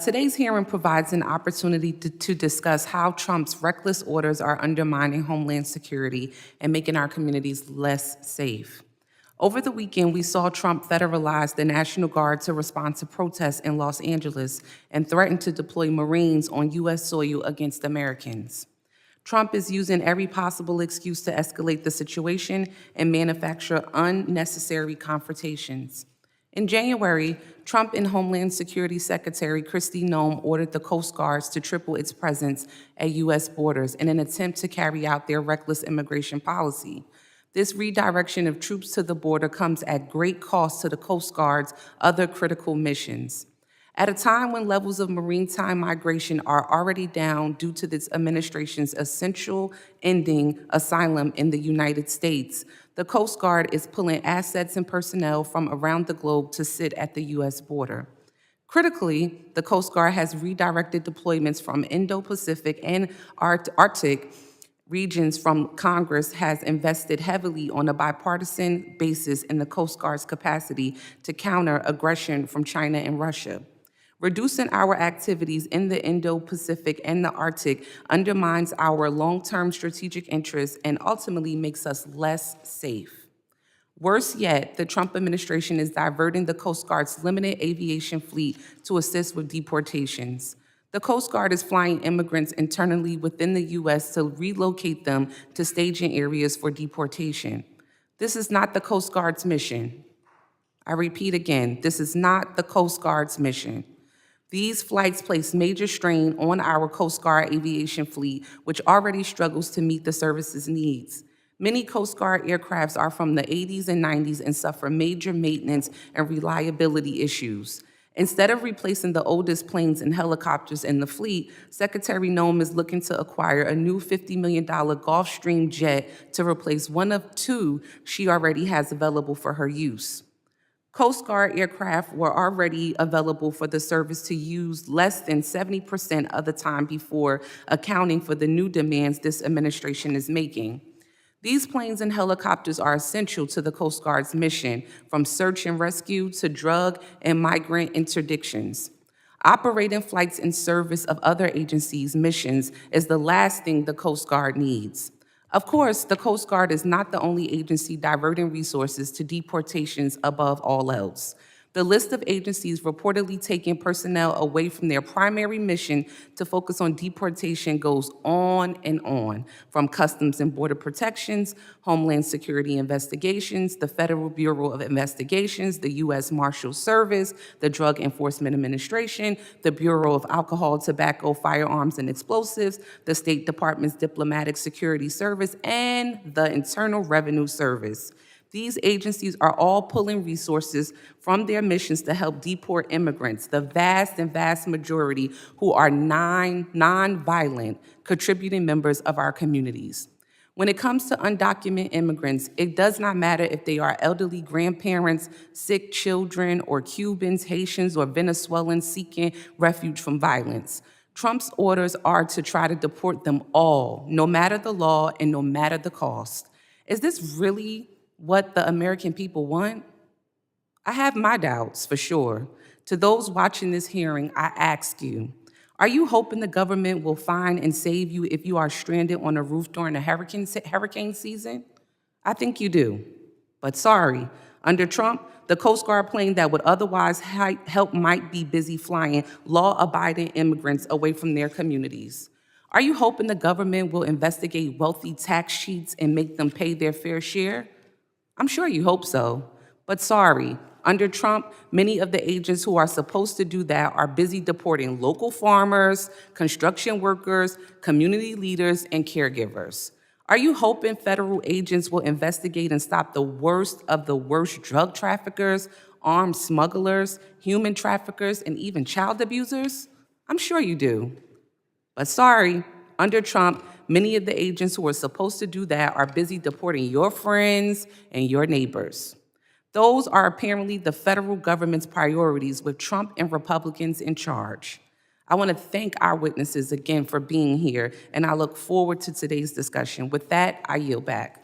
Today's hearing provides an opportunity to discuss how Trump's reckless orders are undermining homeland security and making our communities less safe. Over the weekend, we saw Trump federalize the National Guard to respond to protests in Los Angeles and threaten to deploy Marines on U.S. soil against Americans. Trump is using every possible excuse to escalate the situation and manufacture unnecessary confrontations. In January, Trump and Homeland Security Secretary Kristi Noem ordered the Coast Guards to triple its presence at U.S. borders in an attempt to carry out their reckless immigration policy. This redirection of troops to the border comes at great cost to the Coast Guard's other critical missions. At a time when levels of maritime migration are already down due to this administration's essential ending asylum in the United States, the Coast Guard is pulling assets and personnel from around the globe to sit at the U.S. border. Critically, the Coast Guard has redirected deployments from Indo-Pacific and Arctic regions from Congress has invested heavily on a bipartisan basis in the Coast Guard's capacity to counter aggression from China and Russia. Reducing our activities in the Indo-Pacific and the Arctic undermines our long-term strategic interests and ultimately makes us less safe. Worse yet, the Trump administration is diverting the Coast Guard's limited aviation fleet to assist with deportations. The Coast Guard is flying immigrants internally within the U.S. to relocate them to staging areas for deportation. This is not the Coast Guard's mission. I repeat again, this is not the Coast Guard's mission. These flights place major strain on our Coast Guard aviation fleet, which already struggles to meet the service's needs. Many Coast Guard aircrafts are from the 80s and 90s and suffer major maintenance and reliability issues. Instead of replacing the oldest planes and helicopters in the fleet, Secretary Noem is looking to acquire a new $50 million Gulfstream jet to replace one of two she already has available for her use. Coast Guard aircraft were already available for the service to use less than 70% of the time before accounting for the new demands this administration is making. These planes and helicopters are essential to the Coast Guard's mission, from search and rescue to drug and migrant interdictions. Operating flights in service of other agencies' missions is the last thing the Coast Guard needs. Of course, the Coast Guard is not the only agency diverting resources to deportations above all else. The list of agencies reportedly taking personnel away from their primary mission to focus on deportation goes on and on, from Customs and Border Protections, Homeland Security Investigations, the Federal Bureau of Investigations, the U.S. Marshals Service, the Drug Enforcement Administration, the Bureau of Alcohol, Tobacco, Firearms, and Explosives, the State Department's Diplomatic Security Service, and the Internal Revenue Service. These agencies are all pulling resources from their missions to help deport immigrants, the vast majority who are non-violent, contributing members of our communities. When it comes to undocumented immigrants, it does not matter if they are elderly grandparents, sick children, or Cubans, Haitians, or Venezuelans seeking refuge from violence. Trump's orders are to try to deport them all, no matter the law and no matter the cost. Is this really what the American people want? I have my doubts, for sure. To those watching this hearing, I ask you, are you hoping the government will find and save you if you are stranded on a roof during a hurricane season? I think you do. But sorry, under Trump, the Coast Guard plane that would otherwise help might be busy flying law-abiding immigrants away from their communities. Are you hoping the government will investigate wealthy tax cheats and make them pay their fair share? I'm sure you hope so, but sorry, under Trump, many of the agents who are supposed to do that are busy deporting local farmers, construction workers, community leaders, and caregivers. Are you hoping federal agents will investigate and stop the worst of the worst drug traffickers, armed smugglers, human traffickers, and even child abusers? I'm sure you do. But sorry, under Trump, many of the agents who are supposed to do that are busy deporting your friends and your neighbors. Those are apparently the federal government's priorities with Trump and Republicans in charge. I want to thank our witnesses again for being here, and I look forward to today's discussion. With that, I yield back.